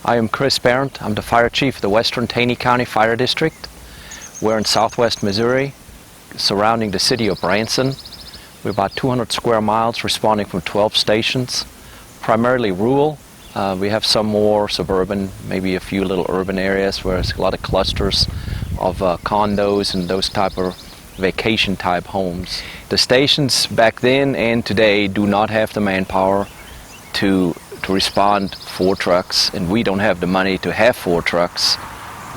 I am Chris Berndt. I'm the Fire Chief of the Western Taney County Fire District. We're in southwest Missouri, surrounding the city of Branson. We're about 200 square miles, responding from 12 stations, primarily rural. We have some more suburban, maybe a few little urban areas where there's a lot of clusters of condos and those type of vacation type homes. The stations back then and today do not have the manpower to respond 4 trucks, and we don't have the money to have 4 trucks,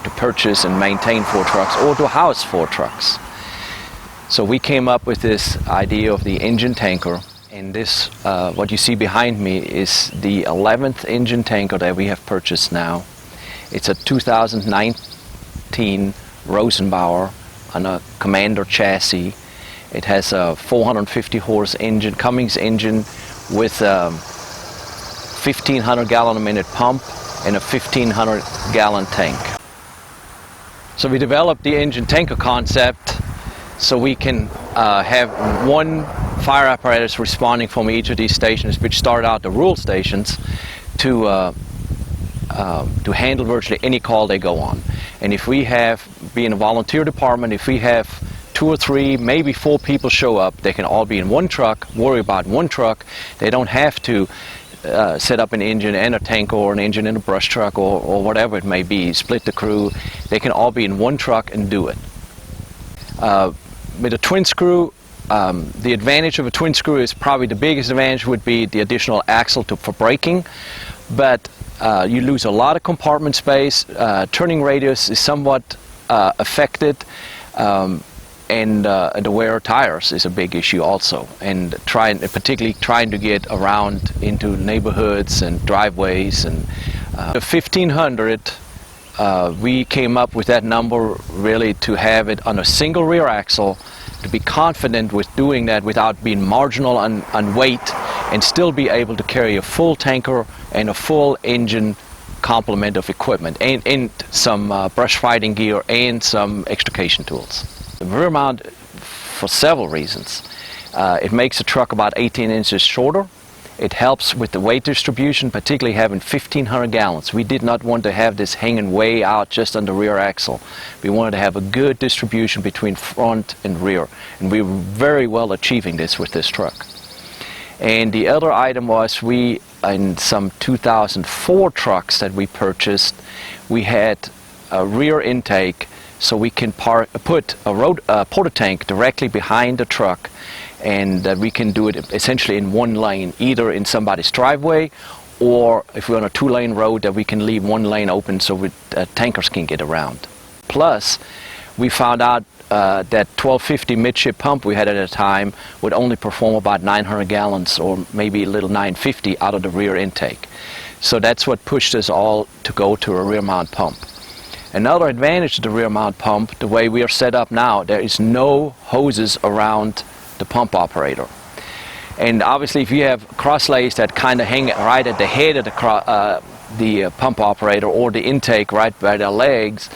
to purchase and maintain 4 trucks, or to house 4 trucks. So we came up with this idea of the engine tanker, and this, what you see behind me, is the 11th engine tanker that we have purchased now. It's a 2019 Rosenbauer on a Commander chassis. It has a 450 horse engine, Cummins engine, with 1,500 gallon a minute pump and a 1,500 gallon tank. So we developed the engine tanker concept so we can have one fire apparatus responding from each of these stations, which started out the rural stations, to handle virtually any call they go on. And if we have, being a volunteer department, if we have 2 or 3, maybe 4 people show up, they can all be in one truck, worry about one truck. They don't have to set up an engine and a tanker, or an engine and a brush truck, or whatever it may be, split the crew. They can all be in one truck and do it. With a twin screw, the advantage of a twin screw is probably the biggest advantage would be the additional axle for braking, but you lose a lot of compartment space. Turning radius is somewhat affected, and the wear of tires is a big issue also, and particularly trying to get around into neighborhoods and driveways. And the 1,500, we came up with that number really to have it on a single rear axle, to be confident with doing that without being marginal on weight, and still be able to carry a full tanker and a full engine complement of equipment, and some brush fighting gear and some extrication tools. The rear mount, for several reasons. It makes the truck about 18 inches shorter. It helps with the weight distribution, particularly having 1,500 gallons. We did not want to have this hanging way out just on the rear axle. We wanted to have a good distribution between front and rear, and we were very well achieving this with this truck. And the other item was, we, in some 2004 trucks that we purchased, we had a rear intake, so we can put a porta tank directly behind the truck, and we can do it essentially in one lane, either in somebody's driveway, or if we're on a 2-lane road, that we can leave one lane open so tankers can get around. Plus, we found out that 1250 midship pump we had at the time would only perform about 900 gallons, or maybe a little 950 out of the rear intake. So that's what pushed us all to go to a rear mount pump. Another advantage of the rear mount pump, the way we are set up now, there is no hoses around the pump operator. And obviously, if you have crosslays that kind of hang right at the head of the pump operator, or the intake right by their legs,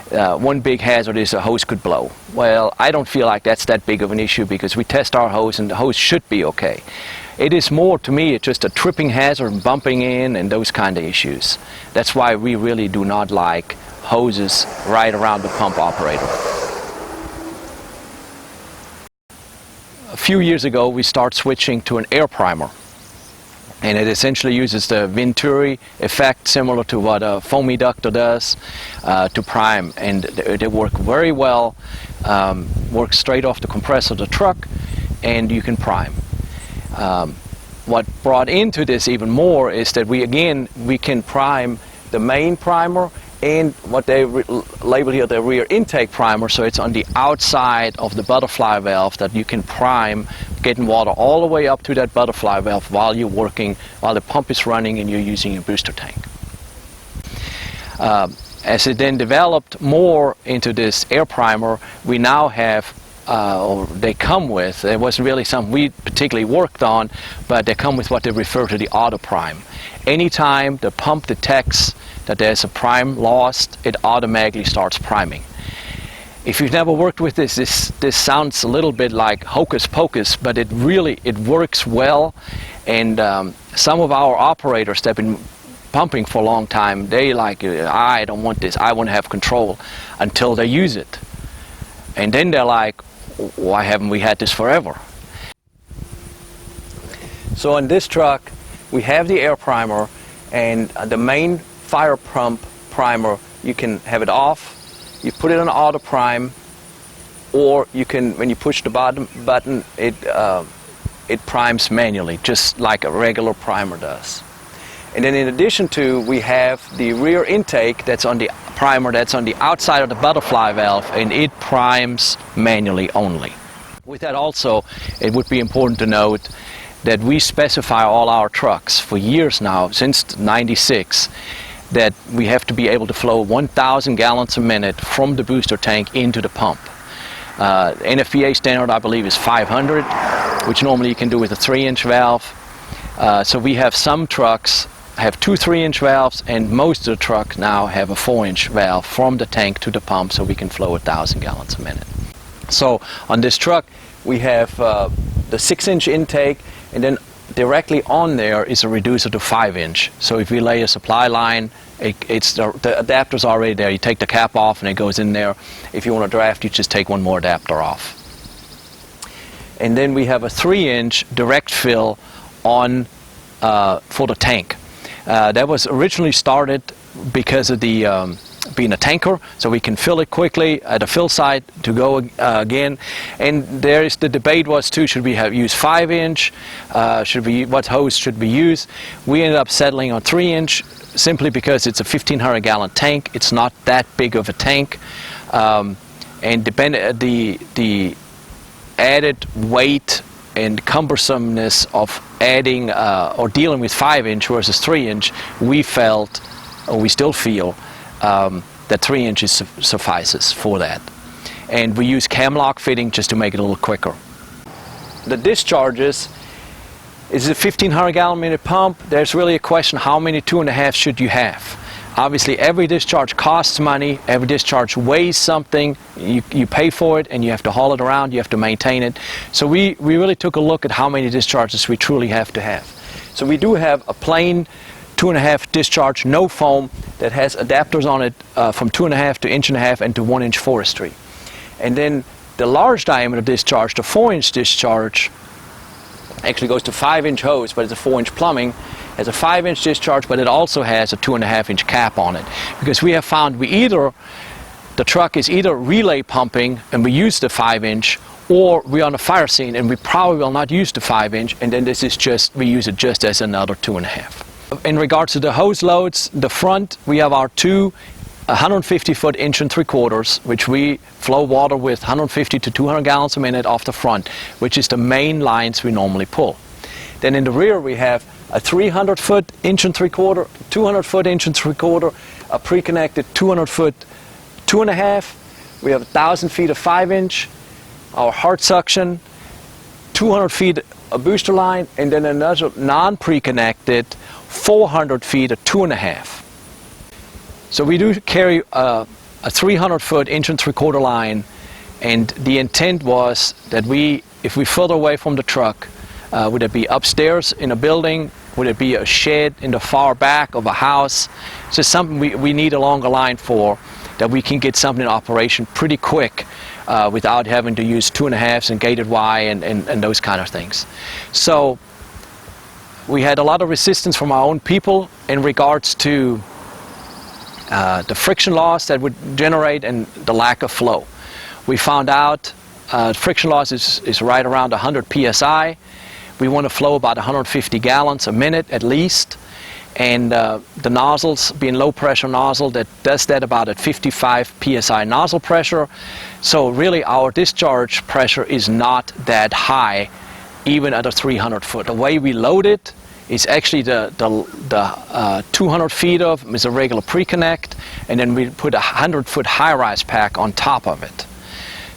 one big hazard is a hose could blow. Well, I don't feel like that's that big of an issue, because we test our hose and the hose should be okay. It is more, to me, it's just a tripping hazard, bumping in, and those kind of issues. That's why we really do not like hoses right around the pump operator. A few years ago, we started switching to an air primer, and it essentially uses the Venturi effect, similar to what a foam eductor does, to prime, and they work very well. Work straight off the compressor of the truck, and you can prime. What brought into this even more is that we can prime the main primer and what they label here the rear intake primer, so it's on the outside of the butterfly valve that you can prime, getting water all the way up to that butterfly valve while you're working, while the pump is running and you're using your booster tank. As it then developed more into this air primer, we now have, or they come with, it wasn't really something we particularly worked on, but they come with what they refer to the auto prime. Anytime the pump detects that there's a prime lost, it automatically starts priming. If you've never worked with this sounds a little bit like hocus pocus, but it works well. And some of our operators that have been pumping for a long time, they like, I don't want this, I want to have control, until they use it. And then they're like, why haven't we had this forever? So on this truck, we have the air primer, and the main fire pump primer, you can have it off, you put it on auto prime, or you can, when you push the button, it primes manually, just like a regular primer does. And then in addition to, we have the rear intake that's on the primer that's on the outside of the butterfly valve, and it primes manually only. With that also, it would be important to note that we specify all our trucks for years now, since '96, that we have to be able to flow 1,000 gallons a minute from the booster tank into the pump. NFPA standard, I believe, is 500, which normally you can do with a 3-inch valve. So we have some trucks have 2 3-inch valves, and most of the trucks now have a 4-inch valve from the tank to the pump, so we can flow 1,000 gallons a minute. So on this truck, we have the 6-inch intake, and then directly on there is a reducer to 5-inch. So if we lay a supply line, the adapter's already there. You take the cap off and it goes in there. If you want to draft, you just take one more adapter off. And then we have a 3-inch direct fill on for the tank. That was originally started because of the being a tanker, so we can fill it quickly at a fill site to go again. And there's the debate was too, should we have used 5-inch? What hose should we use? We ended up settling on 3-inch simply because it's a 1,500 gallon tank. It's not that big of a tank, and the added weight and cumbersomeness of adding or dealing with 5-inch versus 3-inch, we felt, or we still feel, that 3 inches suffices for that. And we use cam lock fitting just to make it a little quicker. The discharges is a 1,500 gallon minute pump. There's really a question, how many 2.5 should you have? Obviously every discharge costs money, every discharge weighs something, you pay for it and you have to haul it around, you have to maintain it. So we really took a look at how many discharges we truly have to have. So we do have a plain 2.5 discharge, no foam, that has adapters on it from 2.5 to 1.5 inch and to 1-inch forestry. And then the large diameter discharge, the 4-inch discharge, actually goes to 5-inch hose, but it's a 4-inch plumbing, has a 5-inch discharge, but it also has a 2.5-inch cap on it. Because we have found the truck is either relay pumping and we use the 5-inch, or we're on a fire scene and we probably will not use the 5-inch, and then this is just, we use it just as another 2.5. In regards to the hose loads, the front, we have our two 150-foot 1.75-inch, which we flow water with 150 to 200 gallons a minute off the front, which is the main lines we normally pull. Then in the rear we have a 300-foot 1.75-inch, 200-foot 1.75-inch, a pre-connected 200-foot 2.5. We have 1,000 feet of 5-inch, our hard suction, 200 feet a booster line, and then another non-pre-connected 400 feet of 2.5. So we do carry a 300-foot 1.75-inch line, and the intent was that if we further away from the truck, would it be upstairs in a building, would it be a shed in the far back of a house, it's just something we need a longer line for, that we can get something in operation pretty quick without having to use 2.5s and gated Y and those kind of things. So we had a lot of resistance from our own people in regards to the friction loss that would generate and the lack of flow. We found out friction loss is right around 100 psi. We want to flow about 150 gallons a minute at least, and the nozzles being low pressure nozzle that does that about at 55 psi nozzle pressure. So really our discharge pressure is not that high even at a 300 foot. The way we load it is actually the 200 feet of is a regular pre-connect, and then we put a 100-foot high-rise pack on top of it.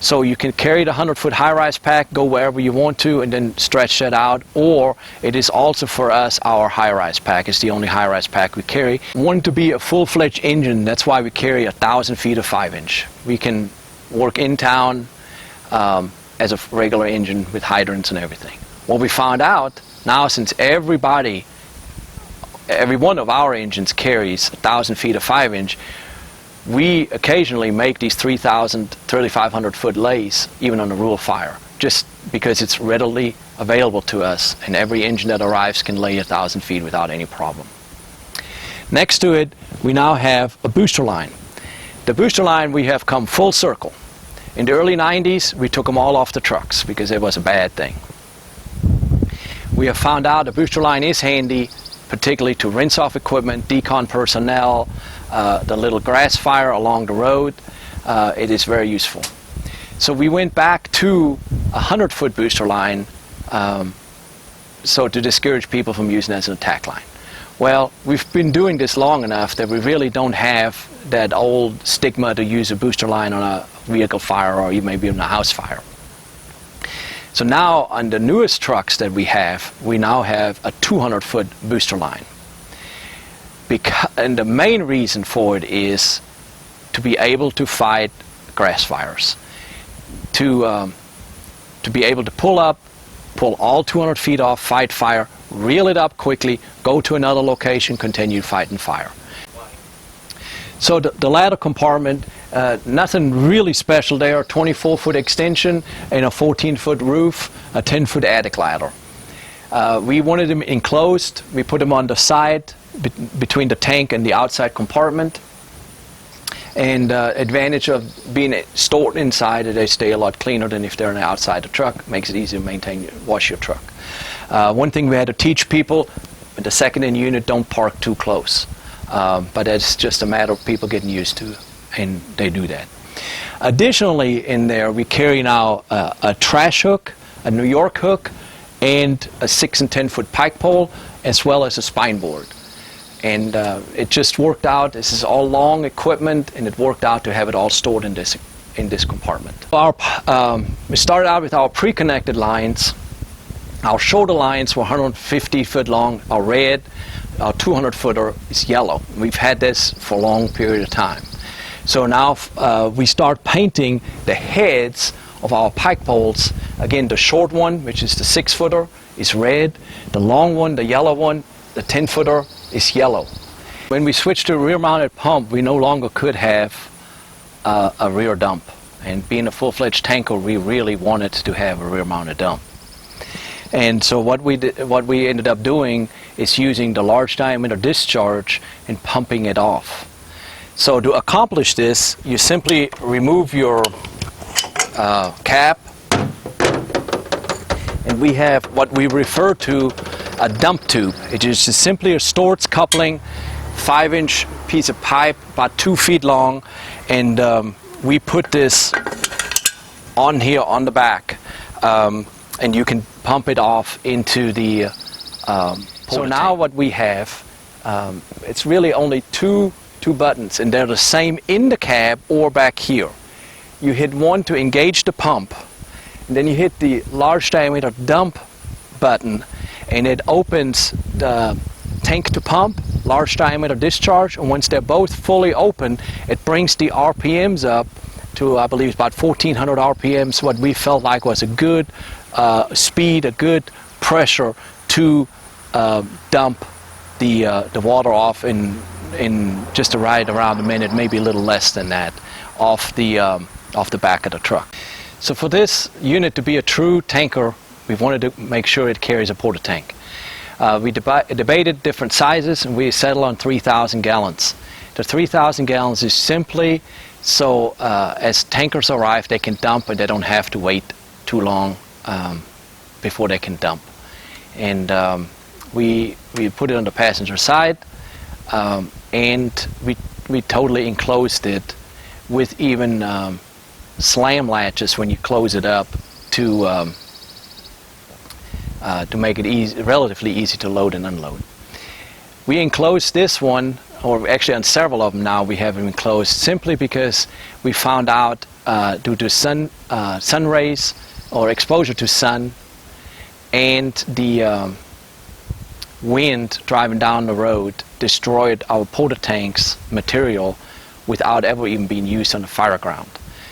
So you can carry the 100-foot high-rise pack, go wherever you want to, and then stretch that out. Or it is also for us our high-rise pack. It's the only high-rise pack we carry. We want it to be a full-fledged engine. That's why we carry 1,000 feet of 5-inch. We can work in town as a regular engine with hydrants and everything. What we found out now, since everybody every one of our engines carries 1,000 feet of 5-inch. We occasionally make these 3,000, 3,500 foot lays even on a rule of fire, just because it's readily available to us, and every engine that arrives can lay 1,000 feet without any problem. Next to it, we now have a booster line. The booster line, we have come full circle. In the early 90s, we took them all off the trucks because it was a bad thing. We have found out the booster line is handy, particularly to rinse off equipment, decon personnel, the little grass fire along the road. It is very useful. So we went back to a 100-foot booster line, so to discourage people from using it as an attack line. Well, we've been doing this long enough that we really don't have that old stigma to use a booster line on a vehicle fire or even maybe on a house fire. So now on the newest trucks that we now have a 200-foot booster line. And the main reason for it is to be able to fight grass fires. To be able to pull all 200 feet off, fight fire, reel it up quickly, go to another location, continue fighting fire. So the ladder compartment, nothing really special there, a 24-foot extension and a 14-foot roof, a 10-foot attic ladder. We wanted them enclosed. We put them on the side between the tank and the outside compartment. And advantage of being stored inside, they stay a lot cleaner than if they're outside the truck. Makes it easier to maintain, wash your truck. One thing we had to teach people, the second-in unit, don't park too close. But it's just a matter of people getting used to, and they do that. Additionally, in there, we carry now a trash hook, a New York hook, and a 6 and 10-foot pike pole, as well as a spine board. And it just worked out. This is all long equipment, and it worked out to have it all stored in this compartment. We started out with our pre-connected lines. Our shoulder lines were 150 foot long, are red. Our 200-footer is yellow. We've had this for a long period of time. So now we start painting the heads of our pike poles. Again, the short one, which is the 6-footer, is red. The long one, the yellow one, the 10-footer, is yellow. When we switched to a rear-mounted pump, we no longer could have a rear dump. And being a full-fledged tanker, we really wanted to have a rear-mounted dump. And so what we ended up doing is using the large diameter discharge and pumping it off. So to accomplish this, you simply remove your cap, and we have what we refer to a dump tube. It is just simply a Storz coupling, 5-inch piece of pipe, about 2 feet long, and we put this on here on the back, and you can pump it off into the so now tank. What we have, it's really only two buttons, and they're the same in the cab or back here. You hit one to engage the pump, and then you hit the large diameter dump button, and it opens the tank to pump, large diameter discharge, and once they're both fully open, it brings the RPMs up to, I believe, about 1,400 RPMs, what we felt like was a good speed, a good pressure to dump the water off in just right around a minute, maybe a little less than that, off the back of the truck. So for this unit to be a true tanker, we wanted to make sure it carries a porta tank. We debated different sizes, and we settled on 3,000 gallons. The 3,000 gallons is simply so as tankers arrive, they can dump, and they don't have to wait too long before they can dump. And we put it on the passenger side, and we totally enclosed it with even slam latches when you close it up to make it relatively easy to load and unload. We enclosed this one, or actually on several of them now we have them enclosed, simply because we found out due to sun rays or exposure to sun and the wind driving down the road destroyed our porta tanks material without ever even being used on the fire ground.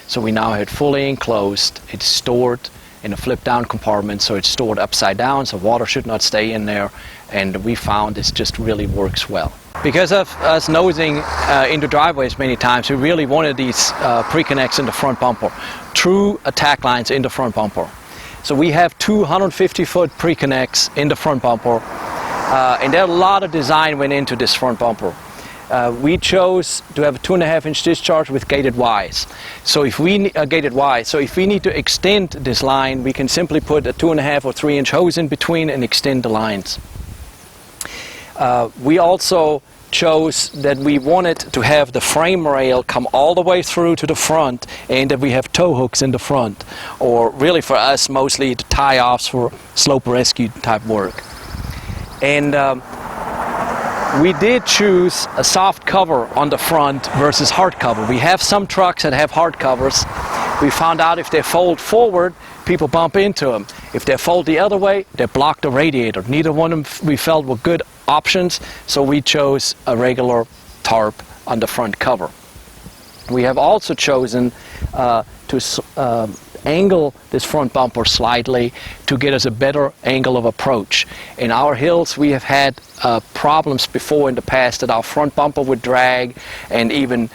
So we now had fully enclosed, it's stored, in a flip down compartment, so it's stored upside down, so water should not stay in there, and we found this just really works well. Because of us nosing into driveways many times, we really wanted these pre-connects in the front bumper, true attack lines in the front bumper. So we have 250-foot pre-connects in the front bumper, and there a lot of design went into this front bumper. We chose to have a 2.5-inch discharge with gated Ys. So if we gated Y, so if we need to extend this line, we can simply put a 2.5 or 3-inch hose in between and extend the lines. We also chose that we wanted to have the frame rail come all the way through to the front, and that we have tow hooks in the front, or really for us mostly the tie-offs for slope rescue type work. And we did choose a soft cover on the front versus hard cover. We have some trucks that have hard covers. We found out if they fold forward, people bump into them. If they fold the other way, they block the radiator. Neither one of them we felt were good options, so we chose a regular tarp on the front cover. We have also chosen to angle this front bumper slightly to get us a better angle of approach. In our hills, we have had problems before in the past that our front bumper would drag, and even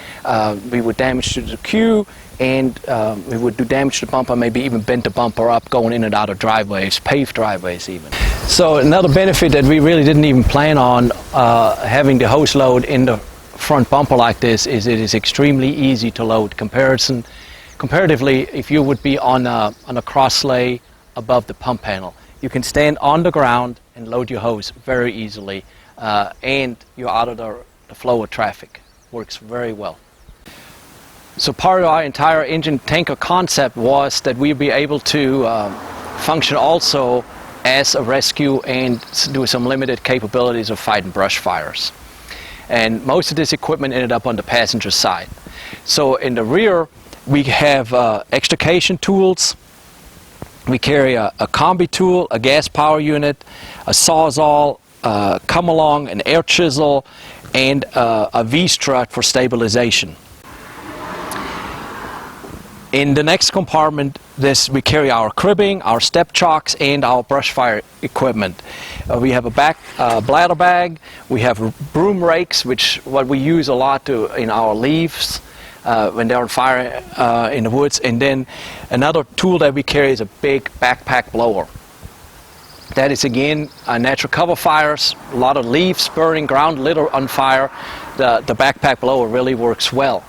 we would damage to the queue, and we would do damage to the bumper, maybe even bend the bumper up going in and out of driveways, paved driveways even. So another benefit that we really didn't even plan on having the hose load in the front bumper like this is it is extremely easy to load. Comparatively, if you would be on a cross sleigh above the pump panel, you can stand on the ground and load your hose very easily, and you're out of the flow of traffic. Works very well. So part of our entire engine tanker concept was that we'd be able to function also as a rescue and do some limited capabilities of fighting brush fires. And most of this equipment ended up on the passenger side. So in the rear, we have extrication tools. We carry a combi tool, a gas power unit, a sawzall, come along, an air chisel, and a V-strut for stabilization. In the next compartment, we carry our cribbing, our step chocks, and our brush fire equipment. We have a bladder bag. We have broom rakes, which what we use a lot in our leaves when they're on fire in the woods. And then another tool that we carry is a big backpack blower. That is again natural cover fires, a lot of leaves burning, ground litter on fire. The backpack blower really works well.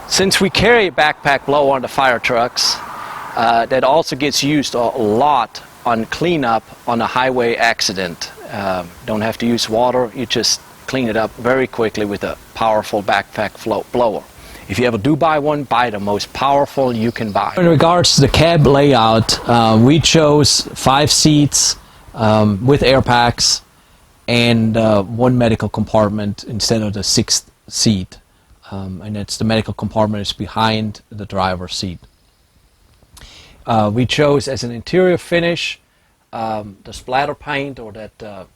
Since we carry a backpack blower on the fire trucks, that also gets used a lot on cleanup on a highway accident. Don't have to use water, you just clean it up very quickly with a powerful backpack blower. If you ever do buy one, buy the most powerful you can buy. In regards to the cab layout, we chose 5 seats with air packs and 1 medical compartment instead of the 6th seat. And the medical compartment is behind the driver's seat. We chose as an interior finish the splatter paint, or that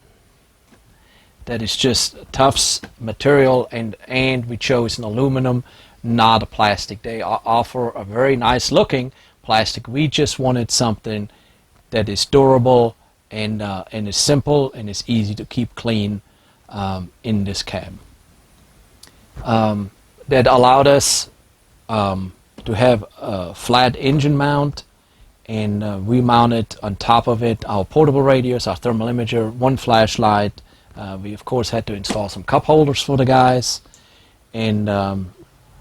is just Tufts material, and we chose an aluminum, not a plastic. They offer a very nice looking plastic. We just wanted something that is durable and is simple and is easy to keep clean in this cab. That allowed us to have a flat engine mount, and we mounted on top of it our portable radios, our thermal imager, 1 flashlight. We of course had to install some cup holders for the guys, and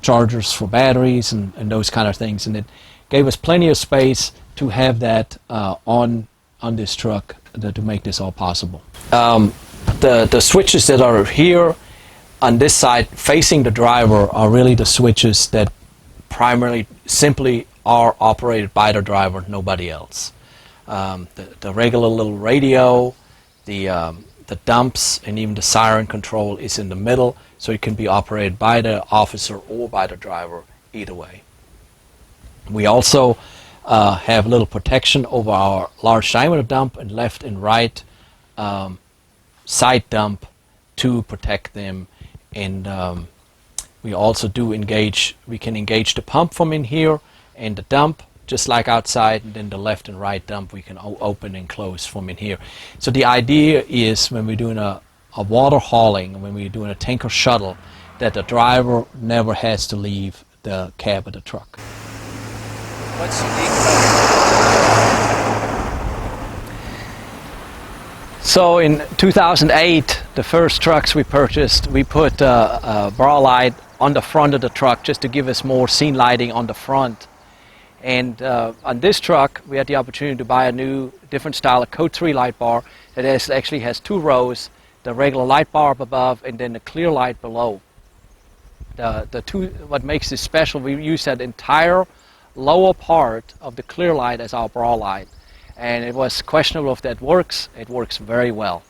chargers for batteries and those kind of things, and it gave us plenty of space to have that on this truck to make this all possible. The switches that are here on this side facing the driver are really the switches that primarily simply are operated by the driver, nobody else. The regular little radio, the dumps, and even the siren control is in the middle, so it can be operated by the officer or by the driver, either way. We also have a little protection over our large diameter dump and left and right side dump to protect them. And we also do we can engage the pump from in here and the dump just like outside, and then the left and right dump we can open and close from in here. So the idea is when we're doing a water hauling, when we're doing a tanker shuttle, that the driver never has to leave the cab of the truck. What's unique about So in 2008, the first trucks we purchased, we put a bra light on the front of the truck just to give us more scene lighting on the front. And on this truck, we had the opportunity to buy a new, different style of Code 3 light bar that actually has 2 rows, the regular light bar up above and then the clear light below. What makes this special, we use that entire lower part of the clear light as our bra light. And it was questionable if that works. It works very well.